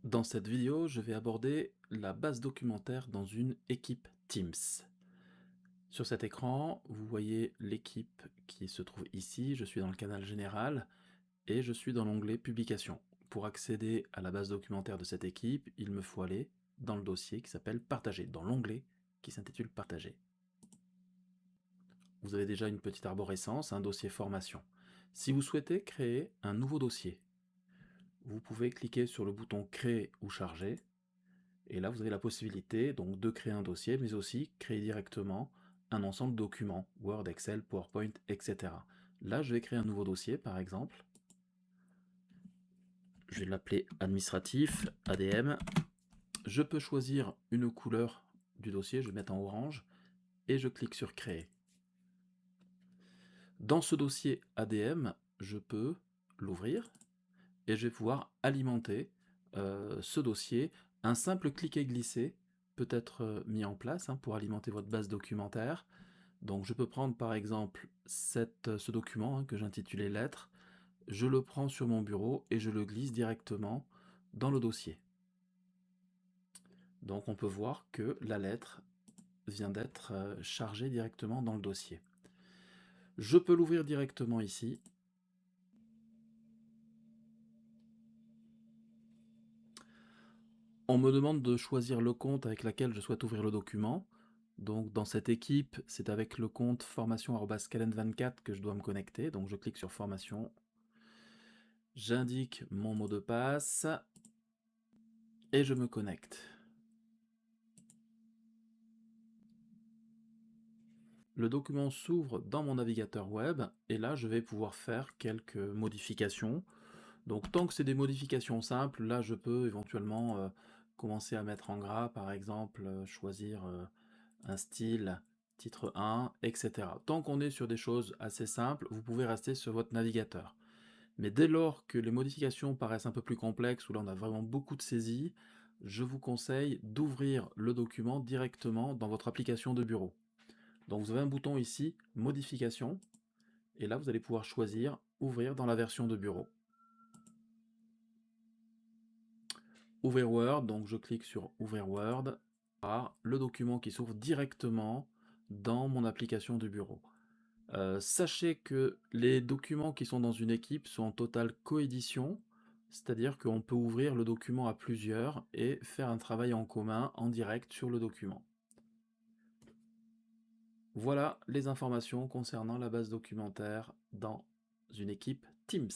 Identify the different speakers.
Speaker 1: Dans cette vidéo, je vais aborder la base documentaire dans une équipe Teams. Sur cet écran, vous voyez l'équipe qui se trouve ici. Je suis dans le canal général et je suis dans l'onglet Publications. Pour accéder à la base documentaire de cette équipe, il me faut aller dans le dossier qui s'appelle Partager, dans l'onglet qui s'intitule Partager. Vous avez déjà une petite arborescence, un dossier formation. Si vous souhaitez créer un nouveau dossier, vous pouvez cliquer sur le bouton Créer ou Charger. Et là, vous avez la possibilité donc de créer un dossier, mais aussi créer directement un ensemble de documents, Word, Excel, PowerPoint, etc. Là, je vais créer un nouveau dossier, par exemple. Je vais l'appeler administratif, ADM. Je peux choisir une couleur du dossier, je vais mettre en orange, et je clique sur Créer. Dans ce dossier ADM, je peux l'ouvrir, et je vais pouvoir alimenter ce dossier. Un simple cliquer-glisser peut être mis en place pour alimenter votre base documentaire. Donc je peux prendre par exemple ce document que j'intitulais lettres, je le prends sur mon bureau et je le glisse directement dans le dossier. Donc on peut voir que la lettre vient d'être chargée directement dans le dossier. Je peux l'ouvrir directement ici. On me demande de choisir le compte avec lequel je souhaite ouvrir le document. Donc dans cette équipe, c'est avec le compte formation@scalend24 que je dois me connecter. Donc je clique sur formation. J'indique mon mot de passe et je me connecte. Le document s'ouvre dans mon navigateur web et là je vais pouvoir faire quelques modifications. Donc tant que c'est des modifications simples, là je peux éventuellement commencer à mettre en gras, par exemple choisir un style, titre 1, etc. Tant qu'on est sur des choses assez simples, vous pouvez rester sur votre navigateur. Mais dès lors que les modifications paraissent un peu plus complexes, où là on a vraiment beaucoup de saisies, je vous conseille d'ouvrir le document directement dans votre application de bureau. Donc vous avez un bouton ici, modification, et là vous allez pouvoir choisir ouvrir dans la version de bureau. Ouvrir Word, donc je clique sur ouvrir Word, le document qui s'ouvre directement dans mon application de bureau. Sachez que les documents qui sont dans une équipe sont en totale coédition, c'est-à-dire qu'on peut ouvrir le document à plusieurs et faire un travail en commun en direct sur le document. Voilà les informations concernant la base documentaire dans une équipe Teams.